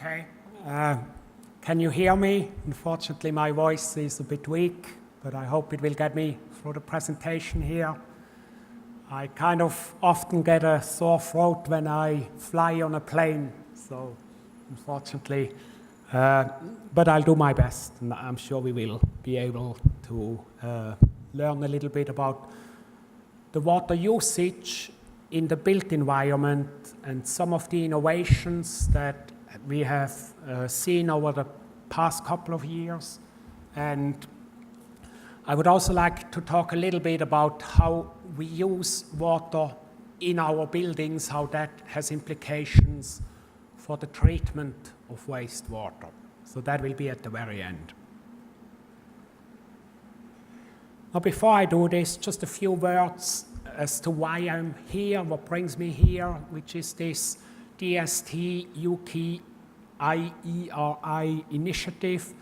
Okay. Can you hear me? Unfortunately, my voice is a bit weak, but I hope it will get me through the presentation here. I kind of often get a sore throat when I fly on a plane, so unfortunately, but I'll do my best, and I'm sure we will be able to learn a little bit about the water usage in the built environment and some of the innovations that we have seen over the past couple of years. And I would also like to talk a little bit about how we use water in our buildings, how that has implications for the treatment of wastewater. So that will be at the very end. Now, before I do this, just a few words as to why I'm here, what brings me here, which is this DST UK IERI initiative,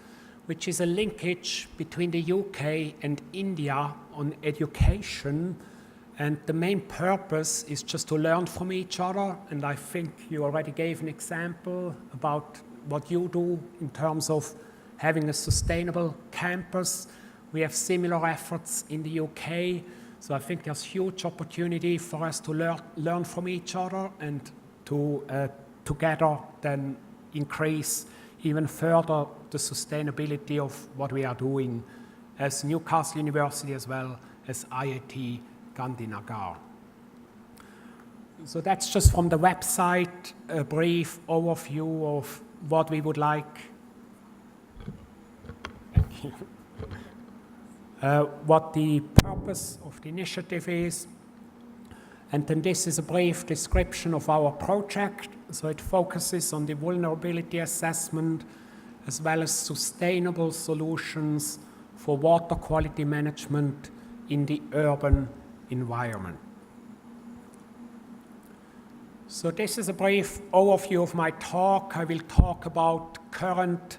which is a linkage between the UK and India on education. And the main purpose is just to learn from each other. And I think you already gave an example about what you do in terms of having a sustainable campus. We have similar efforts in the UK. So I think there's huge opportunity for us to learn from each other and to together then increase even further the sustainability of what we are doing as Newcastle University as well as IIT Gandhinagar. So that's just from the website, a brief overview of what we would like. Thank you. What the purpose of the initiative is. And then this is a brief description of our project. So it focuses on the vulnerability assessment as well as sustainable solutions for water quality management in the urban environment. So this is a brief overview of my talk. I will talk about current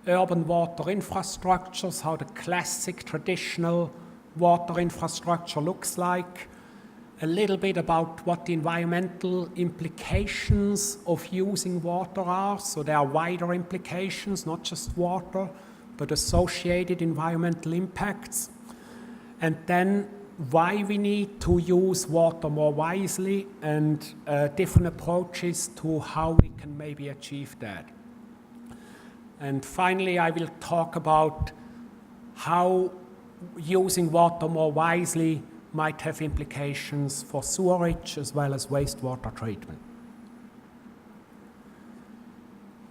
urban water infrastructures, how the classic traditional water infrastructure looks like, a little bit about what the environmental implications of using water are. So there are wider implications, not just water, but associated environmental impacts. And then why we need to use water more wisely and different approaches to how we can maybe achieve that. And finally, I will talk about how using water more wisely might have implications for sewerage as well as wastewater treatment.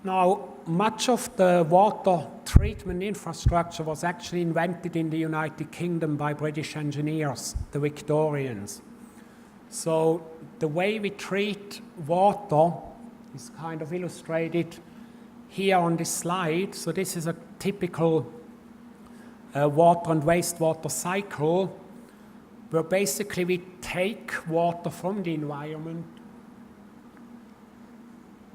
Now, much of the water treatment infrastructure was actually invented in the United Kingdom by British engineers, the Victorians. So the way we treat water is kind of illustrated here on this slide. So this is a typical water and wastewater cycle where basically we take water from the environment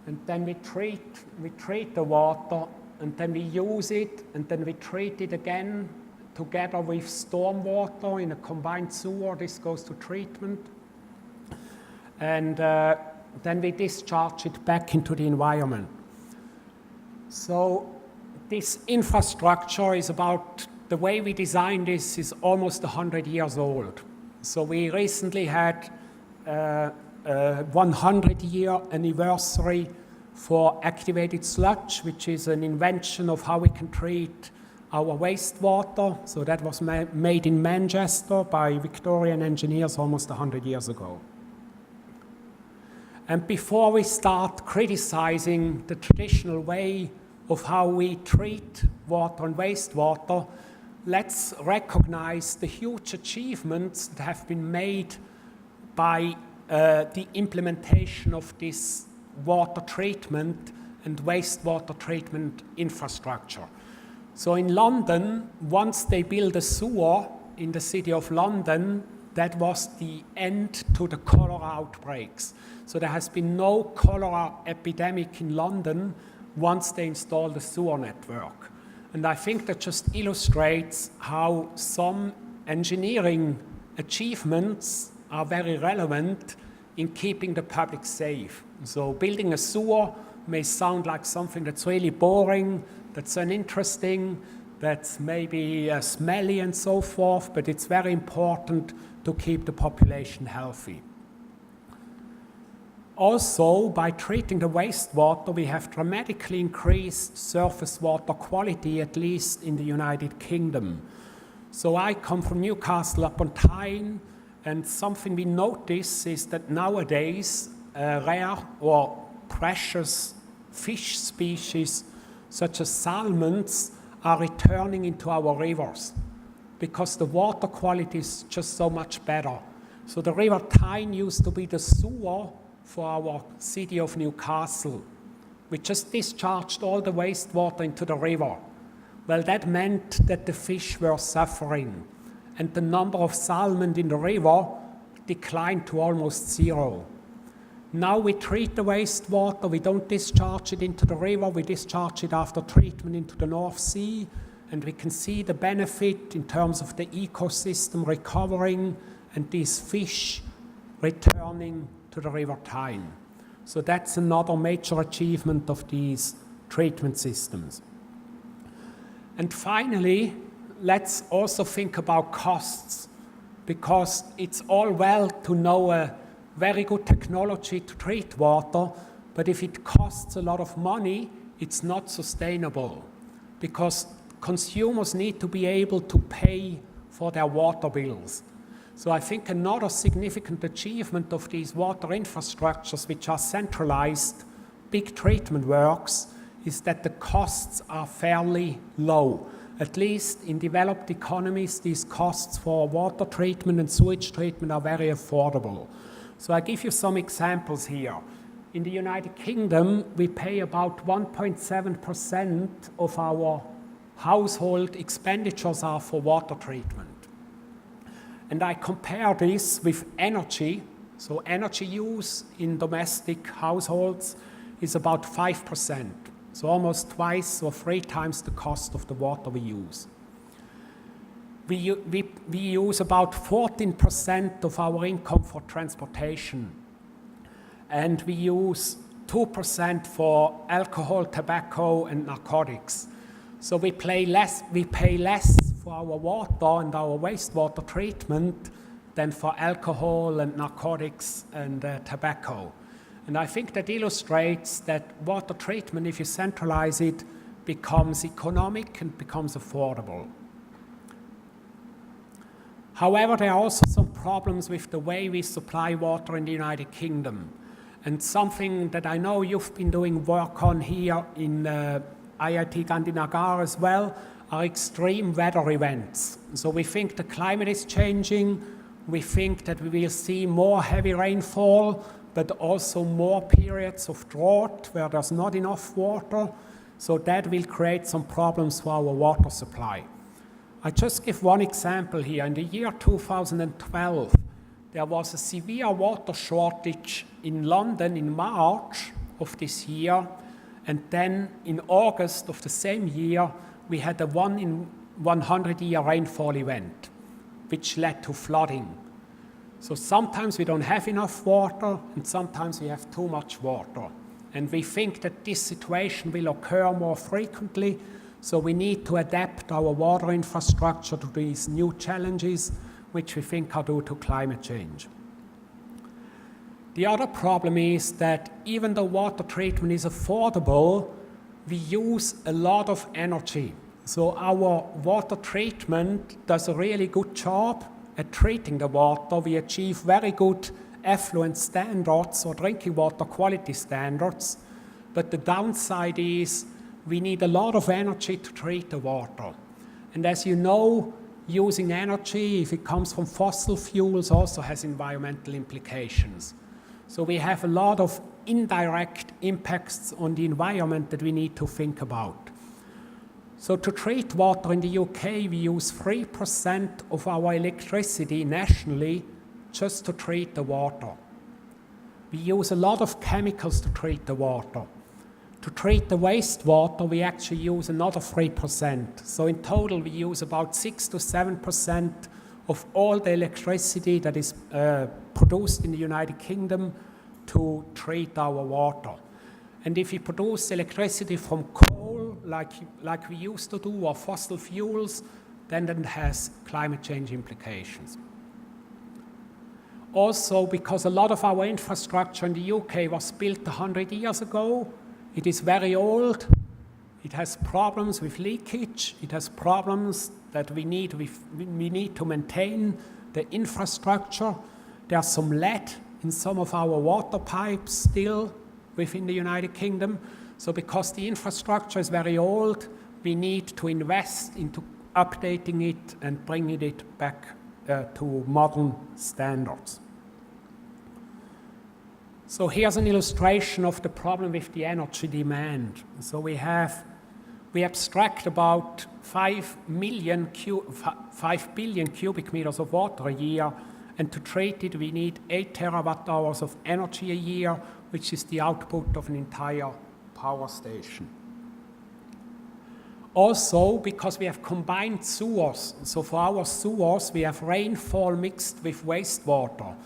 and then we treat the water and then we use it and then we treat it again together with stormwater in a combined sewer. This goes to treatment. And then we discharge it back into the environment. So this infrastructure is about, the way we designed this is almost 100 years old. So we recently had a 100-year anniversary for activated sludge, which is an invention of how we can treat our wastewater. So that was made in Manchester by Victorian engineers almost 100 years ago. And before we start criticizing the traditional way of how we treat water and wastewater, let's recognize the huge achievements that have been made by the implementation of this water treatment and wastewater treatment infrastructure. So in London, once they built a sewer in the city of London, that was the end to the cholera outbreaks. So there has been no cholera epidemic in London once they installed the sewer network. And I think that just illustrates how some engineering achievements are very relevant in keeping the public safe. So building a sewer may sound like something that's really boring, that's uninteresting, that's maybe smelly and so forth, but it's very important to keep the population healthy. Also, by treating the wastewater, we have dramatically increased surface water quality, at least in the United Kingdom. So I come from Newcastle upon Tyne, and something we notice is that nowadays rare or precious fish species such as salmons are returning into our rivers because the water quality is just so much better. So the River Tyne used to be the sewer for our city of Newcastle. We just discharged all the wastewater into the river. Well, that meant that the fish were suffering, and the number of salmon in the river declined to almost zero. Now we treat the wastewater, we don't discharge it into the river, we discharge it after treatment into the North Sea, and we can see the benefit in terms of the ecosystem recovering and these fish returning to the River Tyne. So that's another major achievement of these treatment systems. And finally, let's also think about costs, because it's all well to know a very good technology to treat water, but if it costs a lot of money, it's not sustainable, because consumers need to be able to pay for their water bills. So I think another significant achievement of these water infrastructures, which are centralized, big treatment works, is that the costs are fairly low. At least in developed economies, these costs for water treatment and sewage treatment are very affordable. So I give you some examples here. In the United Kingdom, we pay about 1.7% of our household expenditures are for water treatment. And I compare this with energy. So energy use in domestic households is about 5%. So almost twice or 3 times the cost of the water we use. We use about 14% of our income for transportation. And we use 2% for alcohol, tobacco, and narcotics. So we pay less for our water and our wastewater treatment than for alcohol and narcotics and tobacco. And I think that illustrates that water treatment, if you centralize it, becomes economic and becomes affordable. However, there are also some problems with the way we supply water in the United Kingdom. And something that I know you've been doing work on here in IIT Gandhinagar as well are extreme weather events. So we think the climate is changing, we think that we will see more heavy rainfall, but also more periods of drought where there's not enough water. So that will create some problems for our water supply. I just give one example here. In the year 2012, there was a severe water shortage in London in March of this year, and then in August of the same year, we had a 1 in 100-year rainfall event, which led to flooding. So sometimes we don't have enough water, and sometimes we have too much water. And we think that this situation will occur more frequently, so we need to adapt our water infrastructure to these new challenges, which we think are due to climate change. The other problem is that even though water treatment is affordable, we use a lot of energy. So our water treatment does a really good job at treating the water. We achieve very good effluent standards or drinking water quality standards, but the downside is we need a lot of energy to treat the water. And as you know, using energy, if it comes from fossil fuels, also has environmental implications. So we have a lot of indirect impacts on the environment that we need to think about. So to treat water in the UK, we use 3% of our electricity nationally just to treat the water. We use a lot of chemicals to treat the water. To treat the wastewater, we actually use another 3%. So in total, we use about 6 to 7% of all the electricity that is produced in the United Kingdom to treat our water. And if we produce electricity from coal, like we used to do, or fossil fuels, then that has climate change implications. Also, because a lot of our infrastructure in the UK was built 100 years ago, it is very old. It has problems with leakage. It has problems that we need to maintain the infrastructure. There's some lead in some of our water pipes still within the United Kingdom. So because the infrastructure is very old, we need to invest into updating it and bringing it back to modern standards. So here's an illustration of the problem with the energy demand. So we abstract about 5 billion cubic meters of water a year, and to treat it we need 8 terawatt hours of energy a year, which is the output of an entire power station. Also, because we have combined sewers, so for our sewers we have rainfall mixed with wastewater.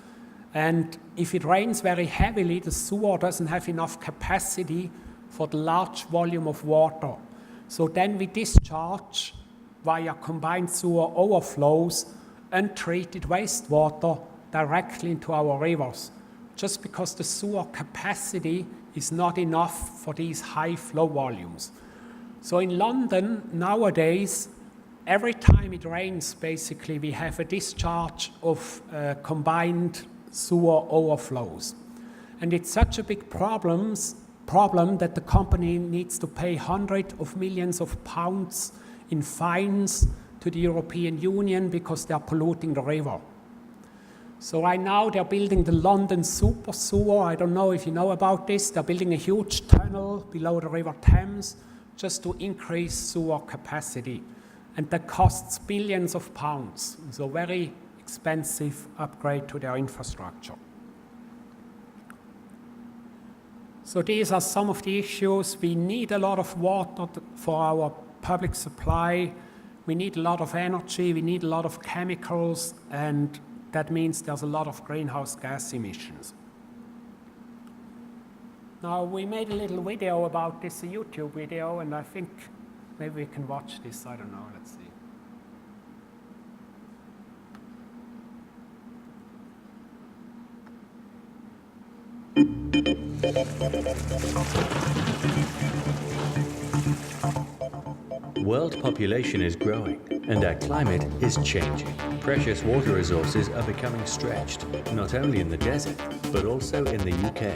And if it rains very heavily, the sewer doesn't have enough capacity for the large volume of water. So then we discharge via combined sewer overflows untreated wastewater directly into our rivers, just because the sewer capacity is not enough for these high flow volumes. So in London nowadays, every time it rains, basically, we have a discharge of combined sewer overflows. And it's such a big problem that the company needs to pay hundreds of millions of pounds in fines to the European Union because they're polluting the river. So right now they're building the London super sewer. I don't know if you know about this. They're building a huge tunnel below the River Thames just to increase sewer capacity. And that costs billions of pounds. So very expensive upgrade to their infrastructure. So these are some of the issues. We need a lot of water for our public supply. We need a lot of energy. We need a lot of chemicals. And that means there's a lot of greenhouse gas emissions. Now, we made a little video about this, a YouTube video, and I think maybe we can watch this. I don't know. Let's see. World population is growing and our climate is changing. Precious water resources are becoming stretched, not only in the desert, but also in the UK.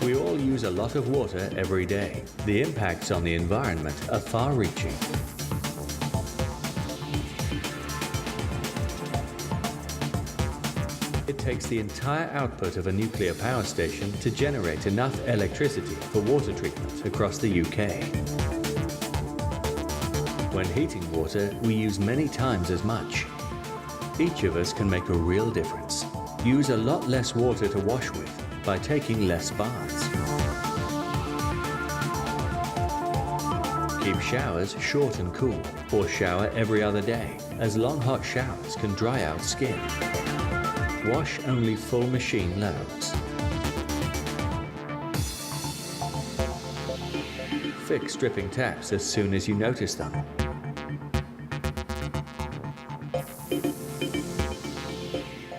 We all use a lot of water every day. The impacts on the environment are far-reaching. It takes the entire output of a nuclear power station to generate enough electricity for water treatment across the UK. When heating water, we use many times as much. Each of us can make a real difference. Use a lot less water to wash with by taking less baths. Keep showers short and cool, or shower every other day, as long hot showers can dry out skin. Wash only full machine loads. Fix dripping taps as soon as you notice them.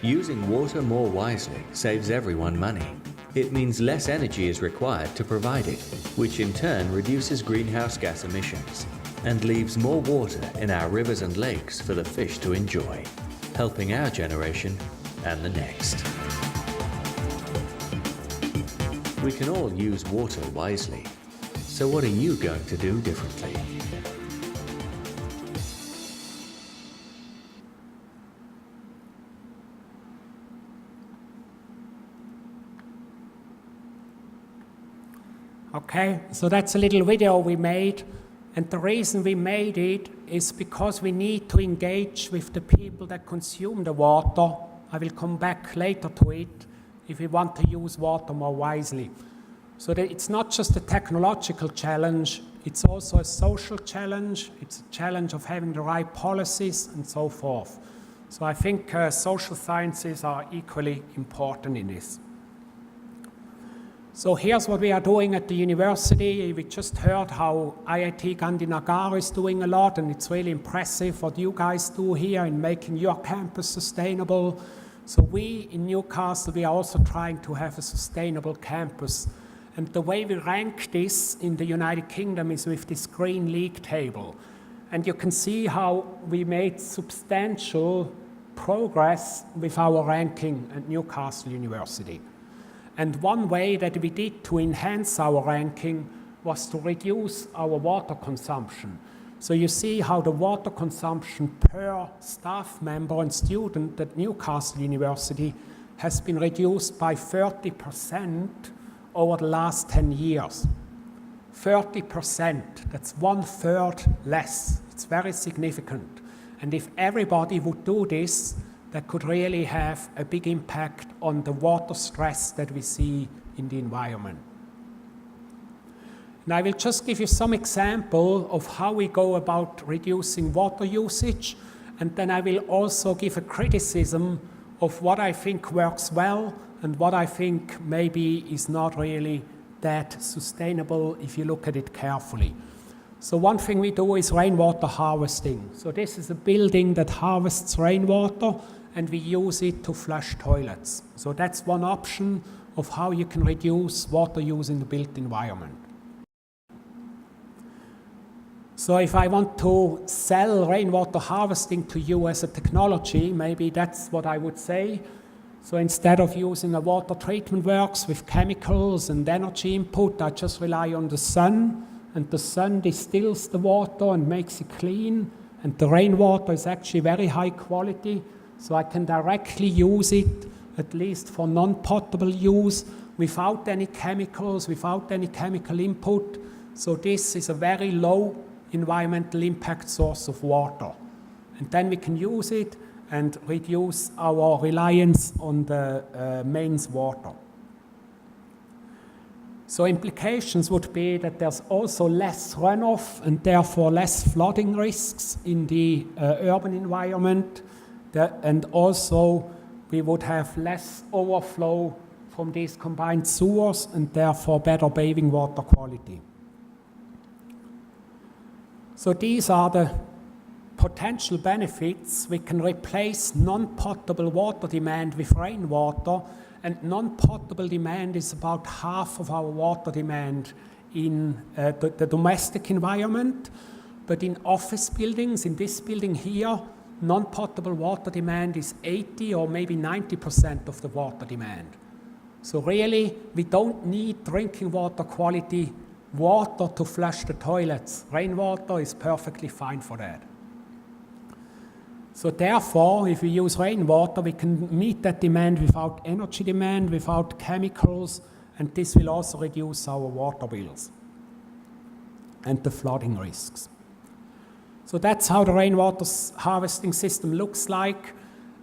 Using water more wisely saves everyone money. It means less energy is required to provide it, which in turn reduces greenhouse gas emissions and leaves more water in our rivers and lakes for the fish to enjoy, helping our generation and the next. We can all use water wisely. So what are you going to do differently? Okay, so that's a little video we made. And the reason we made it is because we need to engage with the people that consume the water. I will come back later to it if we want to use water more wisely. So that it's not just a technological challenge, it's also a social challenge, it's a challenge of having the right policies and so forth. So I think social sciences are equally important in this. So here's what we are doing at the university. We just heard how IIT Gandhinagar is doing a lot, and it's really impressive what you guys do here in making your campus sustainable. So we in Newcastle, we are also trying to have a sustainable campus. And the way we rank this in the United Kingdom is with this green league table. And you can see how we made substantial progress with our ranking at Newcastle University. And one way that we did to enhance our ranking was to reduce our water consumption. So you see how the water consumption per staff member and student at Newcastle University has been reduced by 30% over the last 10 years. 30%, that's 1/3 less. It's very significant. And if everybody would do this, that could really have a big impact on the water stress that we see in the environment. And I will just give you some example of how we go about reducing water usage, and then I will also give a criticism of what I think works well and what I think maybe is not really that sustainable if you look at it carefully. So one thing we do is rainwater harvesting. So this is a building that harvests rainwater, and we use it to flush toilets. So that's one option of how you can reduce water use in the built environment. So if I want to sell rainwater harvesting to you as a technology, maybe that's what I would say. So instead of using a water treatment works with chemicals and energy input, I just rely on the sun, and the sun distills the water and makes it clean, and the rainwater is actually very high quality. So I can directly use it, at least for non-potable use, without any chemicals, without any chemical input. So this is a very low environmental impact source of water. And then we can use it and reduce our reliance on the mains water. So implications would be that there's also less runoff and therefore less flooding risks in the urban environment. And also we would have less overflow from these combined sewers and therefore better bathing water quality. So these are the potential benefits. We can replace non-potable water demand with rainwater, and non-potable demand is about half of our water demand in the domestic environment. But in office buildings, in this building here, non-potable water demand is 80 or maybe 90% of the water demand. So really, we don't need drinking water quality water to flush the toilets. Rainwater is perfectly fine for that. So therefore, if we use rainwater, we can meet that demand without energy demand, without chemicals, and this will also reduce our water bills and the flooding risks. So that's how the rainwater harvesting system looks like.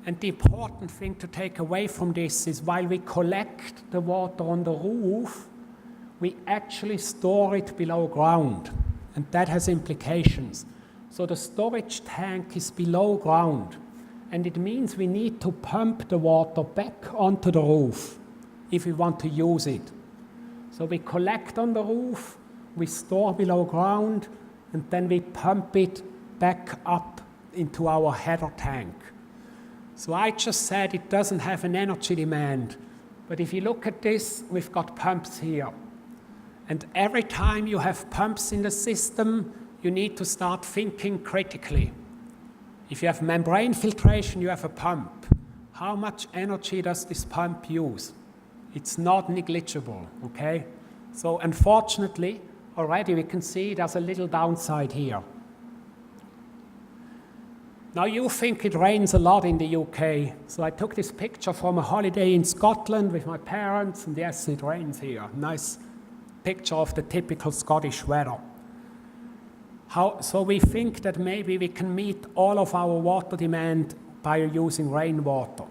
And the important thing to take away from this is while we collect the water on the roof, we actually store it below ground. And that has implications. So the storage tank is below ground. And it means we need to pump the water back onto the roof if we want to use it. So we collect on the roof, we store below ground, and then we pump it back up into our header tank. So I just said it doesn't have an energy demand, but if you look at this, we've got pumps here. And every time you have pumps in the system, you need to start thinking critically. If you have membrane filtration, you have a pump. How much energy does this pump use? It's not negligible, okay? So unfortunately, already we can see there's a little downside here. Now you think it rains a lot in the UK, so I took this picture from a holiday in Scotland with my parents, and yes, it rains here. Nice picture of the typical Scottish weather. So we think that maybe we can meet all of our water demand by using rainwater.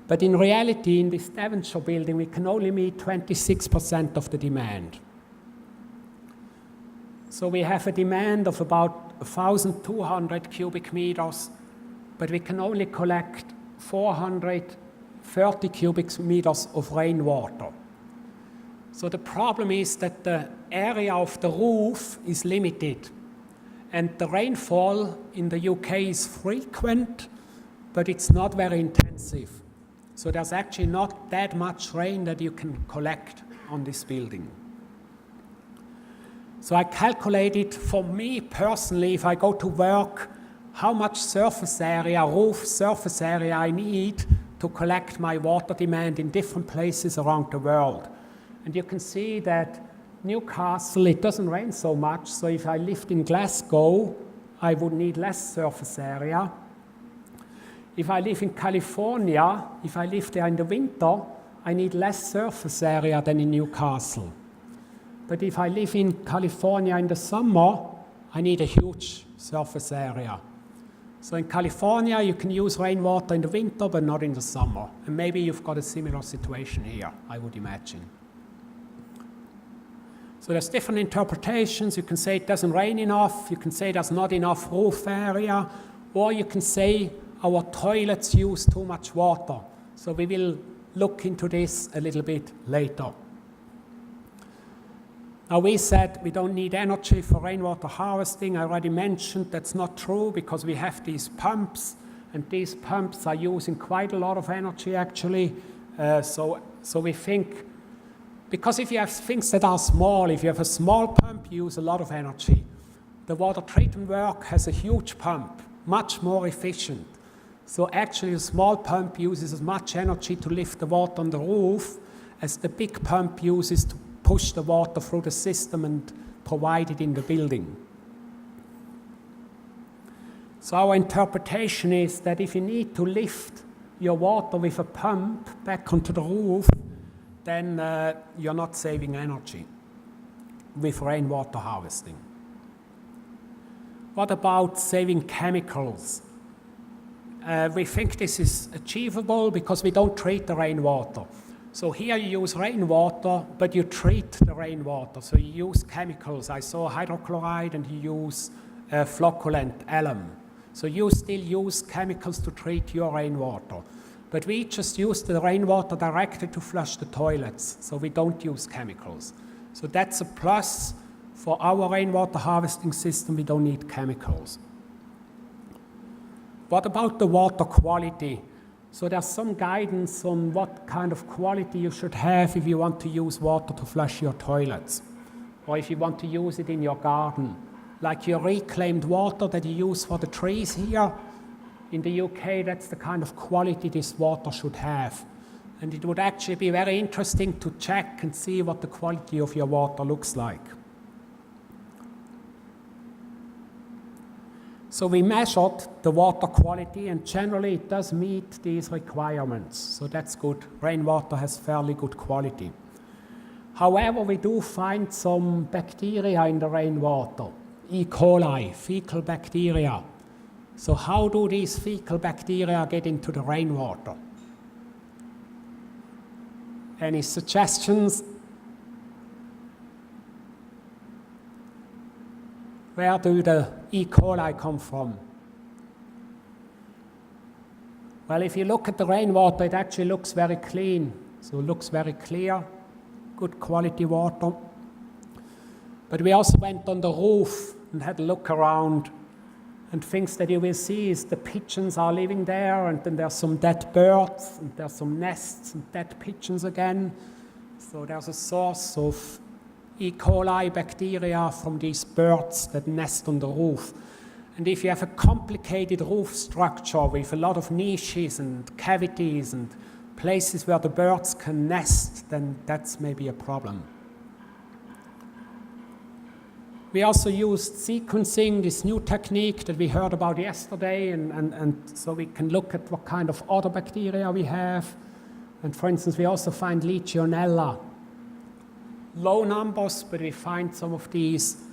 But in reality, in this Devonshire building, we can only meet 26% of the demand. So we have a demand of about 1,200 cubic meters, but we can only collect 430 cubic meters of rainwater. So the problem is that the area of the roof is limited, and the rainfall in the UK is frequent, but it's not very intensive. So there's actually not that much rain that you can collect on this building. So I calculated, for me personally, if I go to work, how much surface area, roof surface area I need to collect my water demand in different places around the world. And you can see that Newcastle, it doesn't rain so much, so if I lived in Glasgow, I would need less surface area. If I live in California, if I live there in the winter, I need less surface area than in Newcastle. But if I live in California in the summer, I need a huge surface area. So in California, you can use rainwater in the winter, but not in the summer. And maybe you've got a similar situation here, I would imagine. So there's different interpretations. You can say it doesn't rain enough, you can say there's not enough roof area, or you can say our toilets use too much water. So we will look into this a little bit later. Now we said we don't need energy for rainwater harvesting. I already mentioned that's not true because we have these pumps, and these pumps are using quite a lot of energy actually. So we think, because if you have things that are small, if you have a small pump, you use a lot of energy. The water treatment work has a huge pump, much more efficient. So actually a small pump uses as much energy to lift the water on the roof as the big pump uses to push the water through the system and provide it in the building. So our interpretation is that if you need to lift your water with a pump back onto the roof, then you're not saving energy with rainwater harvesting. What about saving chemicals? We think this is achievable because we don't treat the rainwater. So here you use rainwater, but you treat the rainwater. So you use chemicals. I saw hydrochloride and you use flocculant, alum. So you still use chemicals to treat your rainwater. But we just use the rainwater directly to flush the toilets, so we don't use chemicals. So that's a plus. For our rainwater harvesting system, we don't need chemicals. What about the water quality? So there's some guidance on what kind of quality you should have if you want to use water to flush your toilets, or if you want to use it in your garden. Like your reclaimed water that you use for the trees here, in the UK, that's the kind of quality this water should have. And it would actually be very interesting to check and see what the quality of your water looks like. So we measured the water quality, and generally it does meet these requirements. So that's good. Rainwater has fairly good quality. However, we do find some bacteria in the rainwater, E. coli, fecal bacteria. So how do these fecal bacteria get into the rainwater? Any suggestions? Where do the E. coli come from? Well, if you look at the rainwater, it actually looks very clean. So it looks very clear, good quality water. But we also went on the roof and had a look around. And things that you will see is the pigeons are living there, and then there's some dead birds, and there's some nests and dead pigeons again. So there's a source of E. coli bacteria from these birds that nest on the roof. And if you have a complicated roof structure with a lot of niches and cavities and places where the birds can nest, then that's maybe a problem. We also used sequencing, this new technique that we heard about yesterday, and so we can look at what kind of other bacteria we have. And for instance, we also find Legionella. Low numbers, but we find some of these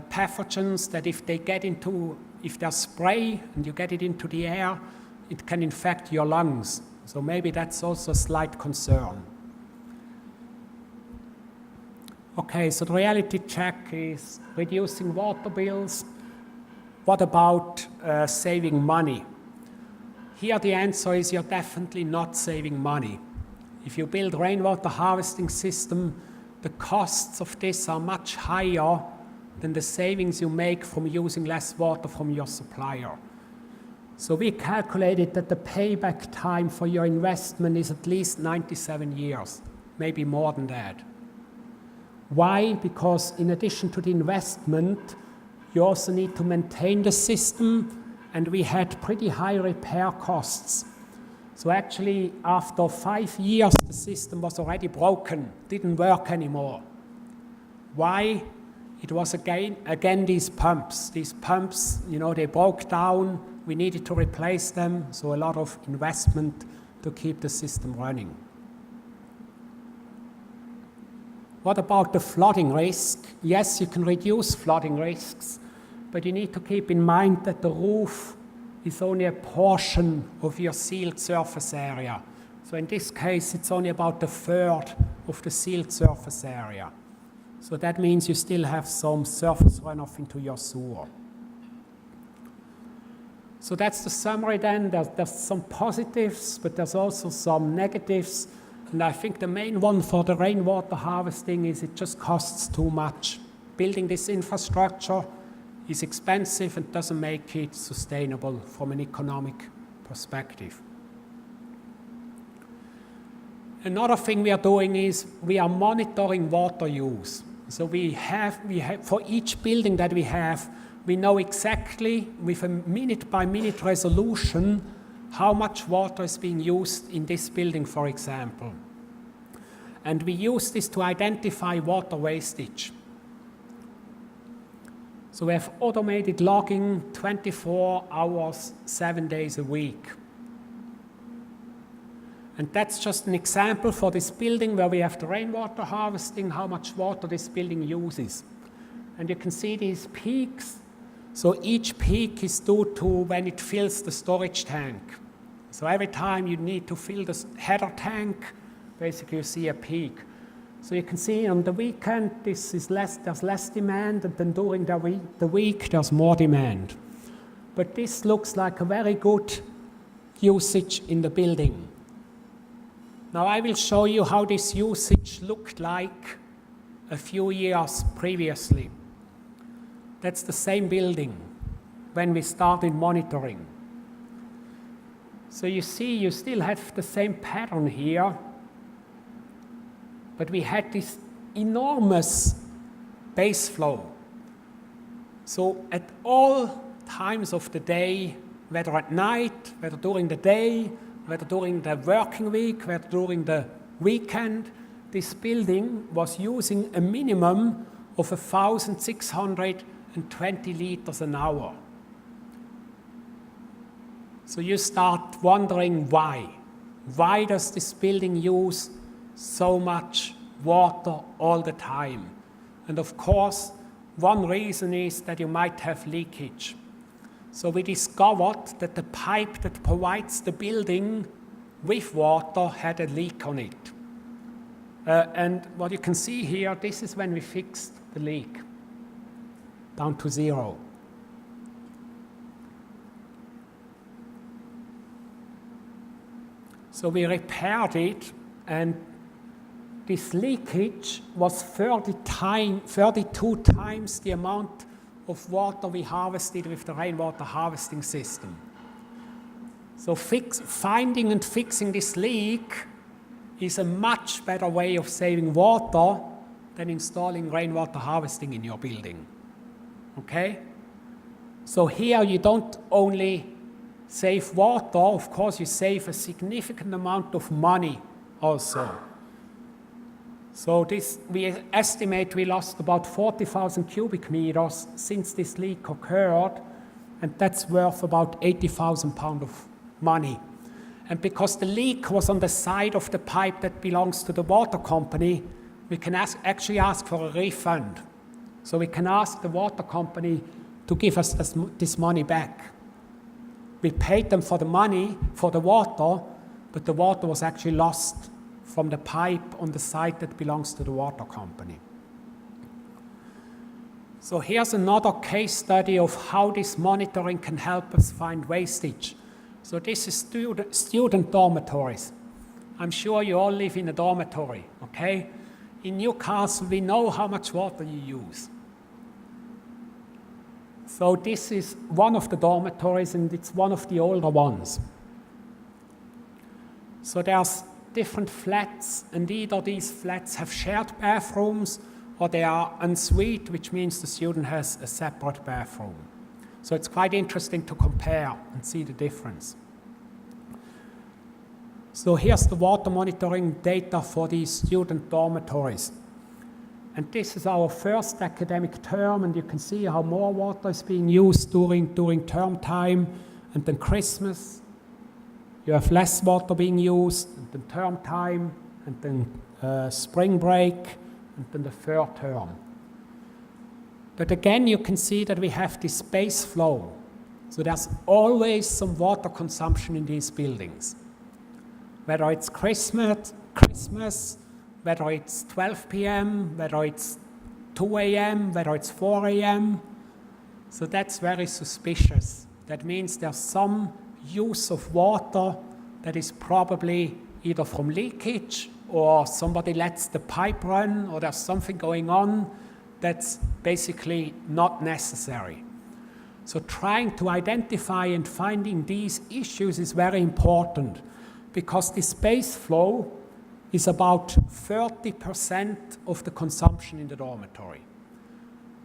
pathogens that if there's spray and you get it into the air, it can infect your lungs. So maybe that's also a slight concern. Okay, so the reality check is reducing water bills. What about saving money? Here the answer is you're definitely not saving money. If you build rainwater harvesting system, the costs of this are much higher than the savings you make from using less water from your supplier. So we calculated that the payback time for your investment is at least 97 years, maybe more than that. Why? Because in addition to the investment, you also need to maintain the system, and we had pretty high repair costs. So actually, after 5 years, the system was already broken, didn't work anymore. Why? It was again these pumps. These pumps, they broke down. We needed to replace them, so a lot of investment to keep the system running. What about the flooding risk? Yes, you can reduce flooding risks, but you need to keep in mind that the roof is only a portion of your sealed surface area. So in this case, it's only about a third of the sealed surface area. So that means you still have some surface runoff into your sewer. So that's the summary then. There's some positives, but there's also some negatives. And I think the main one for the rainwater harvesting is it just costs too much. Building this infrastructure is expensive and doesn't make it sustainable from an economic perspective. Another thing we are doing is we are monitoring water use. So we have for each building that we have, we know exactly with a minute-by-minute resolution how much water is being used in this building, for example. And we use this to identify water wastage. So we have automated logging 24 hours, 7 days a week. And that's just an example for this building where we have the rainwater harvesting, how much water this building uses. And you can see these peaks. So each peak is due to when it fills the storage tank. So every time you need to fill the header tank, basically you see a peak. So you can see on the weekend there's less demand, and then during the week there's more demand. But this looks like a very good usage in the building. Now I will show you how this usage looked like a few years previously. That's the same building when we started monitoring. So you see, you still have the same pattern here, but we had this enormous base flow. So at all times of the day, whether at night, whether during the day, whether during the working week, whether during the weekend, this building was using a minimum of 1,620 liters an hour. So you start wondering why. Why does this building use so much water all the time? And of course, one reason is that you might have leakage. So we discovered that the pipe that provides the building with water had a leak on it. And what you can see here, this is when we fixed the leak down to 0. So we repaired it, and this leakage was 32 times the amount of water we harvested with the rainwater harvesting system. So finding and fixing this leak is a much better way of saving water than installing rainwater harvesting in your building. Okay? So here you don't only save water, of course you save a significant amount of money also. So we estimate we lost about 40,000 cubic meters since this leak occurred, and that's worth about £80,000 of money. And because the leak was on the side of the pipe that belongs to the water company, we can actually ask for a refund. So we can ask the water company to give us this money back. We paid them for the money, for the water, but the water was actually lost from the pipe on the site that belongs to the water company. So here's another case study of how this monitoring can help us find wastage. So this is student dormitories. I'm sure you all live in a dormitory, okay? in Newcastle, we know how much water you use. So this is one of the dormitories, and it's one of the older ones. So there's different flats, and either these flats have shared bathrooms, or they are en suite, which means the student has a separate bathroom. So it's quite interesting to compare and see the difference. So here's the water monitoring data for these student dormitories. And this is our first academic term, and you can see how more water is being used during term time, and then Christmas. You have less water being used, and then term time, and then spring break, and then the third term. But again, you can see that we have this space flow. So there's always some water consumption in these buildings. Whether it's Christmas, whether it's 12 p.m., whether it's 2 a.m., whether it's 4 a.m. So that's very suspicious. That means there's some use of water that is probably either from leakage, or somebody lets the pipe run, or there's something going on that's basically not necessary. So trying to identify and finding these issues is very important, because the space flow is about 30% of the consumption in the dormitory.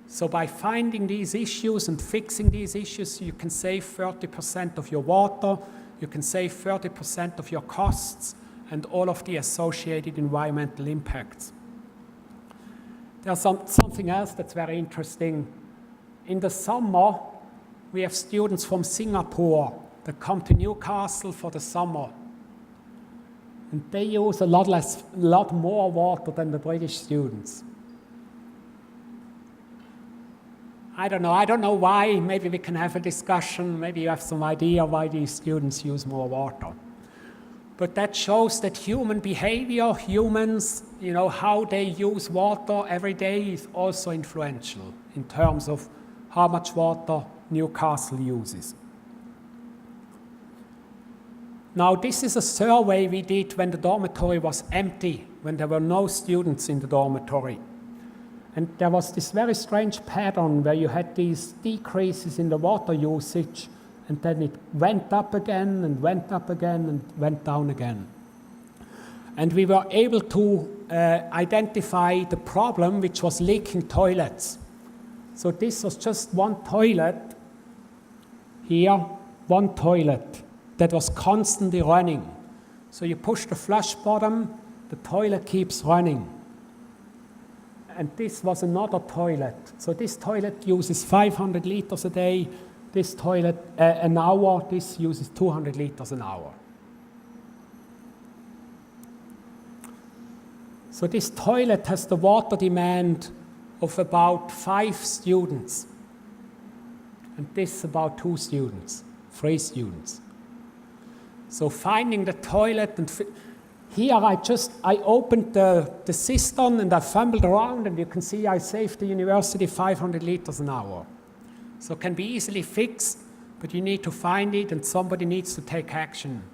So by finding these issues and fixing these issues, you can save 30% of your water, you can save 30% of your costs, and all of the associated environmental impacts. There's something else that's very interesting. In the summer, we have students from Singapore that come to Newcastle for the summer. And they use a lot more water than the British students. I don't know why. Maybe we can have a discussion. Maybe you have some idea why these students use more water. But that shows that human behavior, humans, how they use water every day is also influential in terms of how much water Newcastle uses. Now, this is a survey we did when the dormitory was empty, when there were no students in the dormitory. And there was this very strange pattern where you had these decreases in the water usage, and then it went up again, and went up again, and went down again. And we were able to identify the problem, which was leaking toilets. So this was just one toilet here, one toilet that was constantly running. So you push the flush bottom, the toilet keeps running. And this was another toilet. So this toilet uses 500 liters a day. This toilet, an hour, this uses 200 liters an hour. So this toilet has the water demand of about 5 students. And this about 2 students, 3 students. So finding the toilet, and here I opened the cistern and I fumbled around, and you can see I saved the university 500 liters an hour. So it can be easily fixed, but you need to find it and somebody needs to take action.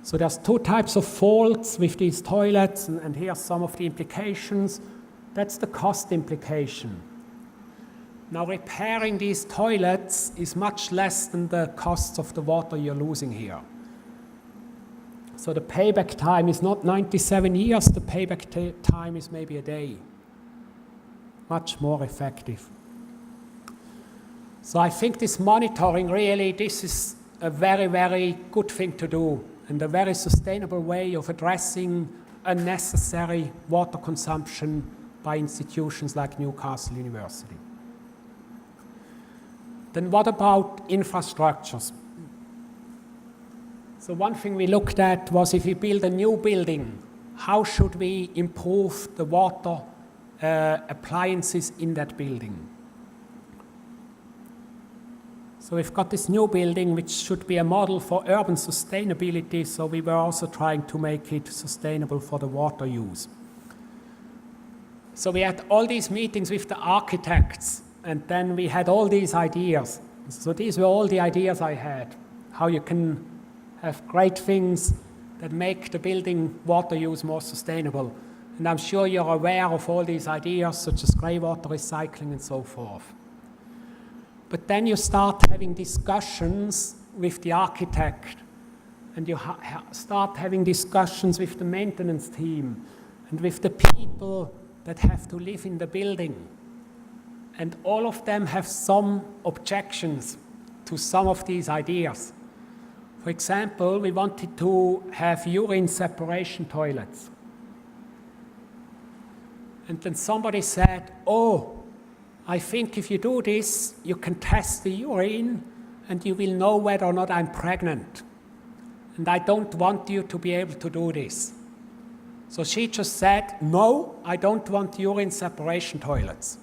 So there's 2 types of faults with these toilets, and here are some of the implications. That's the cost implication. Now, repairing these toilets is much less than the costs of the water you're losing here. So the payback time is not 97 years, the payback time is maybe a day. Much more effective. So I think this monitoring, really, this is a very, very good thing to do, and a very sustainable way of addressing unnecessary water consumption by institutions like Newcastle University. Then what about infrastructures? So one thing we looked at was, if we build a new building, how should we improve the water appliances in that building? So we've got this new building which should be a model for urban sustainability, so we were also trying to make it sustainable for the water use. So we had all these meetings with the architects, and then we had all these ideas. So these were all the ideas I had, how you can have great things that make the building water use more sustainable. And I'm sure you're aware of all these ideas, such as grey water recycling and so forth. But then you start having discussions with the architect, and you start having discussions with the maintenance team, and with the people that have to live in the building. And all of them have some objections to some of these ideas. For example, we wanted to have urine separation toilets. And then somebody said, oh, I think if you do this, you can test the urine and you will know whether or not I'm pregnant. And I don't want you to be able to do this. So she just said, no, I don't want urine separation toilets.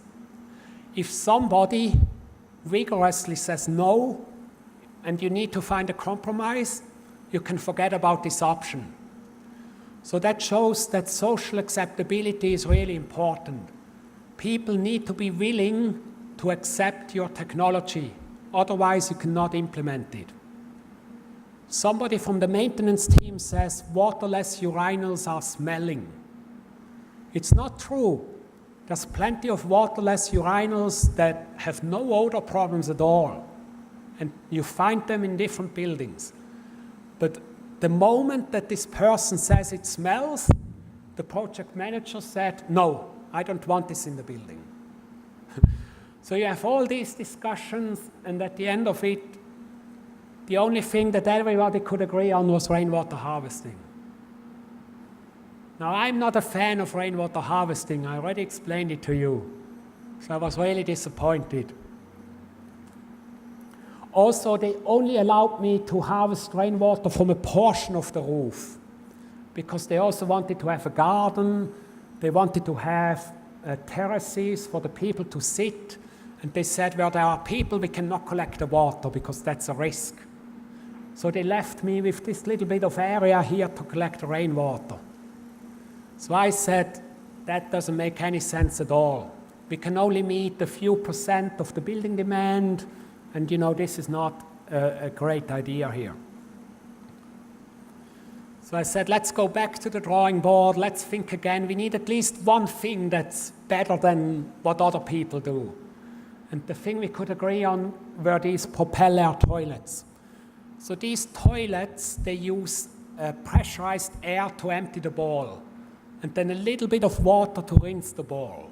If somebody vigorously says no, and you need to find a compromise, you can forget about this option. So that shows that social acceptability is really important. People need to be willing to accept your technology, otherwise you cannot implement it. Somebody from the maintenance team says waterless urinals are smelling. It's not true. There's plenty of waterless urinals that have no odor problems at all. And you find them in different buildings. But the moment that this person says it smells, the project manager said, no, I don't want this in the building. So you have all these discussions, and at the end of it, the only thing that everybody could agree on was rainwater harvesting. Now, I'm not a fan of rainwater harvesting. I already explained it to you. So I was really disappointed. Also, they only allowed me to harvest rainwater from a portion of the roof, because they also wanted to have a garden, they wanted to have terraces for the people to sit, and they said, where there are people, we cannot collect the water because that's a risk. So they left me with this little bit of area here to collect the rainwater. So I said, that doesn't make any sense at all. We can only meet a few % of the building demand, and you know, this is not a great idea here. So I said, let's go back to the drawing board, let's think again. We need at least one thing that's better than what other people do. And the thing we could agree on were these propeller toilets. So these toilets, they use pressurized air to empty the bowl, and then a little bit of water to rinse the bowl.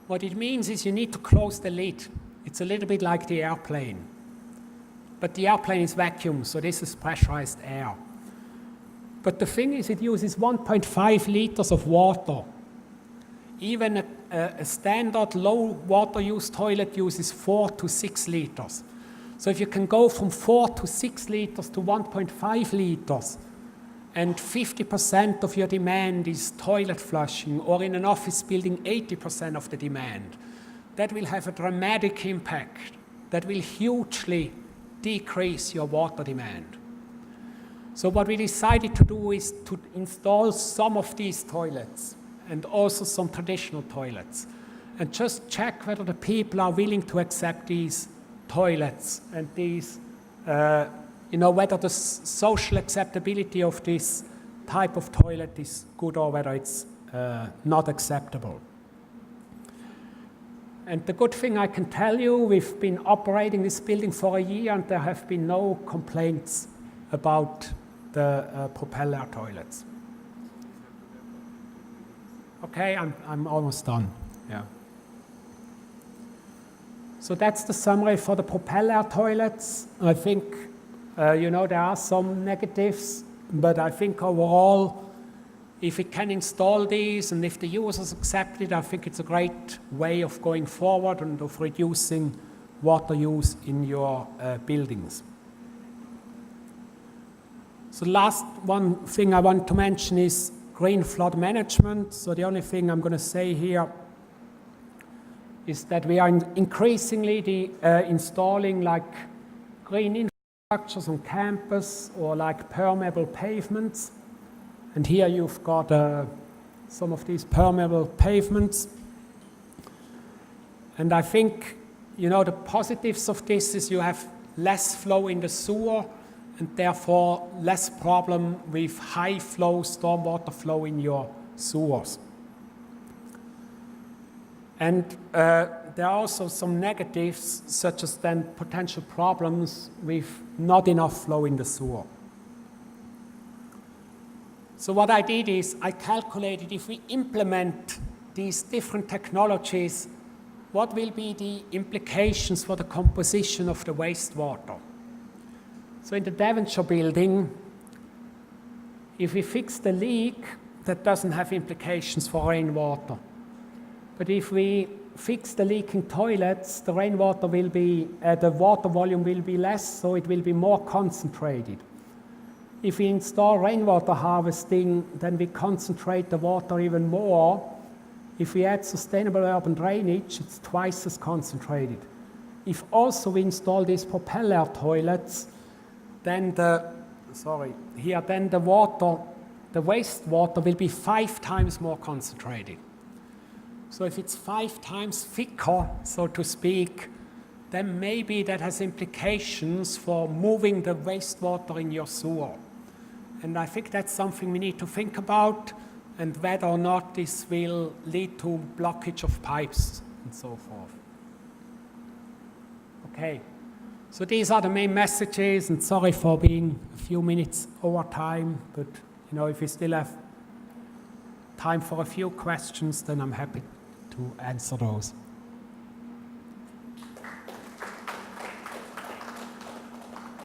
What it means is you need to close the lid. It's a little bit like the airplane. But the airplane is vacuum, so this is pressurized air. But the thing is, it uses 1.5 liters of water. Even a standard low water use toilet uses 4 to 6 liters. So if you can go from 4 to 6 liters to 1.5 liters, and 50% of your demand is toilet flushing, or in an office building 80% of the demand, that will have a dramatic impact. That will hugely decrease your water demand. So what we decided to do is to install some of these toilets, and also some traditional toilets, and just check whether the people are willing to accept these toilets and these, whether the social acceptability of this type of toilet is good or whether it's not acceptable. And the good thing I can tell you, we've been operating this building for a year and there have been no complaints about the propeller toilets. Okay, I'm almost done. Yeah. So that's the summary for the propeller toilets. I think, there are some negatives, but I think overall, if we can install these and if the users accept it, I think it's a great way of going forward and of reducing water use in your buildings. So last one thing I want to mention is green flood management. So the only thing I'm going to say here is that we are increasingly installing like green infrastructures on campus or like permeable pavements. And here you've got some of these permeable pavements. And I think, the positives of this is you have less flow in the sewer and therefore less problem with high flow stormwater flow in your sewers. And there are also some negatives, such as then potential problems with not enough flow in the sewer. So what I did is I calculated if we implement these different technologies, what will be the implications for the composition of the wastewater. So in the Devonshire building, if we fix the leak, that doesn't have implications for rainwater. But if we fix the leaking toilets, the rainwater will be, the water volume will be less, so it will be more concentrated. If we install rainwater harvesting, then we concentrate the water even more. If we add sustainable urban drainage, it's twice as concentrated. If also we install these propeller toilets, then the wastewater will be 5 times more concentrated. So if it's 5 times thicker, so to speak, then maybe that has implications for moving the wastewater in your sewer. And I think that's something we need to think about, and whether or not this will lead to blockage of pipes and so forth. Okay, so these are the main messages, and sorry for being a few minutes over time, but if you still have time for a few questions, then I'm happy to answer those.